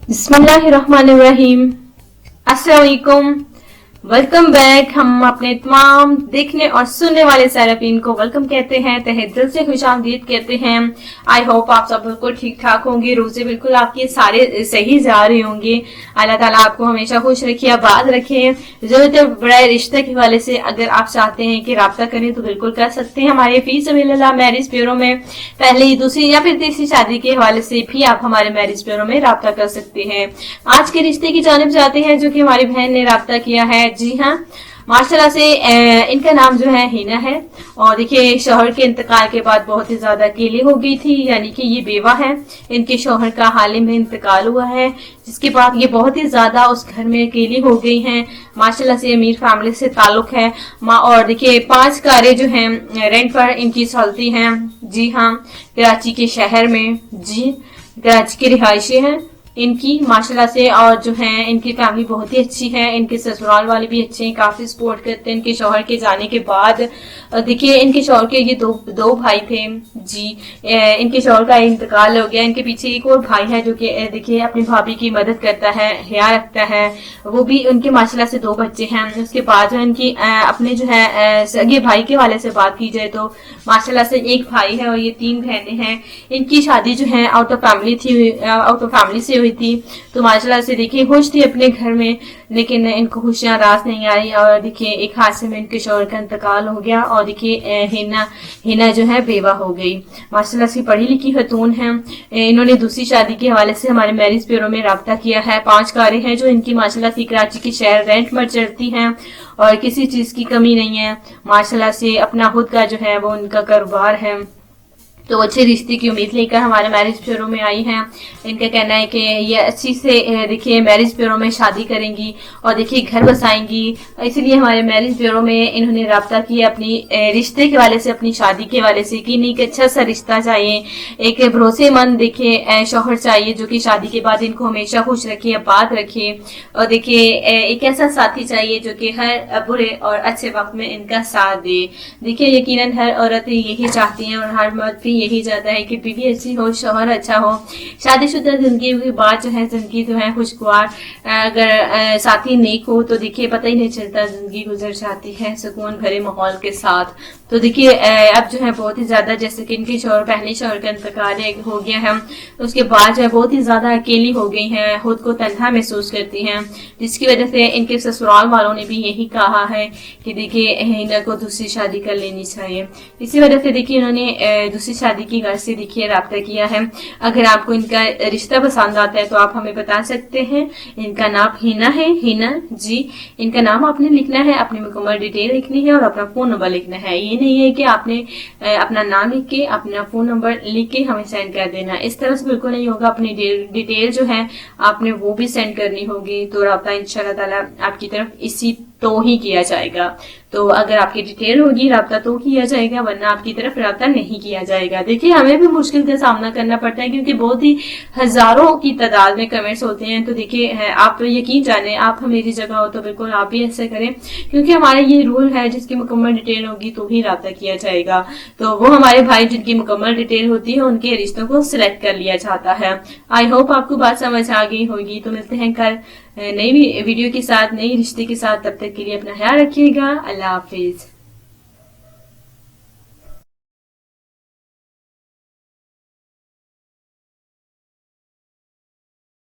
बिस्मिल्लाहिर्रहमानिर्रहीम। अस्सलाम वालेकुम। Welcome back. हम अपने तमाम देखने और सुनने वाले सारफीन को वेलकम कहते हैं, तहे दिल से खुशामदीद कहते हैं। आई होप आप सब बिल्कुल ठीक ठाक होंगे, रोजे बिल्कुल आपके सारे सही जा रहे होंगे। अल्लाह ताला आपको हमेशा खुश रखे, आबाद रखे। जरूरत है बड़े रिश्ते के हवाले से अगर आप चाहते हैं कि राब्ता करें तो बिल्कुल कर सकते हैं। हमारे फी सबिलिल्लाह मैरिज ब्यूरो में पहली, दूसरी या फिर तीसरी शादी के हवाले से भी आप हमारे मैरिज ब्यूरो में राब्ता कर सकते हैं। आज के रिश्ते की जानिब जाते हैं जो कि हमारी बहन ने राब्ता किया है। जी हाँ, माशाल्लाह से इनका नाम जो है हिना है। और देखिए, शौहर के इंतकाल के बाद बहुत ही ज्यादा अकेली हो गई थी, यानी कि ये बेवा है। इनके शौहर का हाल ही में इंतकाल हुआ है, जिसके बाद ये बहुत ही ज्यादा उस घर में अकेली हो गई हैं। माशाल्लाह से अमीर फैमिली से ताल्लुक है। और देखिए, 5 कारें जो हैं रेंट पर इनकी चलती हैं। जी हाँ, कराची के शहर में। जी, कराची की रिहायशी हैं इनकी माशाल्लाह से। और जो है इनकी फैमिली बहुत ही अच्छी है, इनके ससुराल वाले भी अच्छे हैं, काफी सपोर्ट करते हैं इनके शौहर के जाने के बाद। देखिए, इनके शौहर के ये दो भाई थे। जी, इनके शौहर का इंतकाल हो गया। इनके पीछे एक और भाई है जो कि देखिए अपनी भाभी की मदद करता है, हया रखता है। वो भी उनके माशाल्लाह से 2 बच्चे हैं। उसके बाद जो इनकी अपने जो है सगे भाई के वाले से बात की जाए तो माशाल्लाह से एक भाई है और ये 3 बहनें हैं। इनकी शादी जो है आउट ऑफ फैमिली से हुई थी। तो माशाल्लाह से देखिए खुश थी अपने घर में, लेकिन इनको खुशियां रास नहीं आई। और देखिए, एक हादसे में इनके शौहर का इंतकाल हो गया। और देखिए, हिना जो है बेवा हो गई। माशाल्लाह से पढ़ी लिखी खतून है। इन्होंने दूसरी शादी के हवाले से हमारे मैरिज ब्यूरो में राब्ता किया है। 5 कारें हैं जो इनकी माशाल्लाह से कराची के शहर रेंट पर चढ़ती हैं और किसी चीज की कमी नहीं है। माशाल्लाह से अपना खुद का जो है वो उनका कारोबार है। तो अच्छे रिश्ते की उम्मीद लेकर हमारे मैरिज ब्यूरो में आई हैं। इनका कहना है कि ये अच्छी से देखिए मैरिज ब्यूरो में शादी करेंगी और देखिए घर बसाएंगी। इसलिए हमारे मैरिज ब्यूरो में इन्होंने राब्ता किया अपनी रिश्ते के वाले से, अपनी शादी के वाले से कि नहीं, एक अच्छा सा रिश्ता चाहिए, एक भरोसेमंद देखिए शौहर चाहिए जो कि शादी के बाद इनको हमेशा खुश रखे, आबाद रखे। और देखिए, एक ऐसा साथी चाहिए जो कि हर बुरे और अच्छे वक्त में इनका साथ दे। देखिए, यकीनन हर औरत यही चाहती है और हर मर्द भी यही चाहता है कि बीवी अच्छी हो, शौहर अच्छा हो। शादीशुदा जिंदगी के बाद जो है जिंदगी जो है खुशगवार, अगर साथी नेक हो तो देखिए पता ही नहीं चलता, जिंदगी गुजर जाती है सुकून भरे माहौल के साथ। तो देखिए, अब जो है बहुत ही ज्यादा, जैसे कि इनके शौहर, पहले शौहर का इंतकाल हो गया है, उसके बाद जो है बहुत ही ज्यादा अकेली हो गई हैं, खुद को तन्हा महसूस करती हैं, जिसकी वजह से इनके ससुराल वालों ने भी यही कहा है कि देखिए हिना को दूसरी शादी कर लेनी चाहिए। इसी वजह से देखिए इन्होंने दूसरी शादी की घर से देखिए राब्ता किया है। अगर आपको इनका रिश्ता पसंद आता है तो आप हमें बता सकते हैं। इनका नाम हिना है, हिना जी। इनका नाम आपने लिखना है, अपनी मुकम्मल डिटेल लिखनी है और अपना फोन नंबर लिखना है। ये नहीं है कि आपने अपना नाम लिख के अपना फोन नंबर लिख के हमें सेंड कर देना, इस तरह से बिल्कुल नहीं होगा। अपनी डिटेल जो है आपने वो भी सेंड करनी होगी। तो राब्ता इंशाल्लाह ताला आपकी तरफ इसी तो ही किया जाएगा। तो अगर आपकी डिटेल होगी राब्ता तो किया जाएगा, वरना आपकी तरफ राब्ता नहीं किया जाएगा। देखिए, हमें भी मुश्किल का सामना करना पड़ता है क्योंकि बहुत ही हजारों की तादाद में कमेंट्स होते हैं। तो देखिए, आप यकीन जाने, आप मेरी जगह हो तो बिल्कुल आप भी ऐसे करें, क्योंकि हमारा ये रूल है जिसकी मुकम्मल डिटेल होगी तो ही राब्ता किया जाएगा। तो वो हमारे भाई जिनकी मुकम्मल डिटेल होती है उनके रिश्तों को सिलेक्ट कर लिया जाता है। आई होप आपको बात समझ आ गई होगी। तो मिलते हैं कल नई वीडियो के साथ, नई रिश्ते के साथ। तब तक के लिए अपना ख्याल रखिएगा। अल्लाह हाफिज।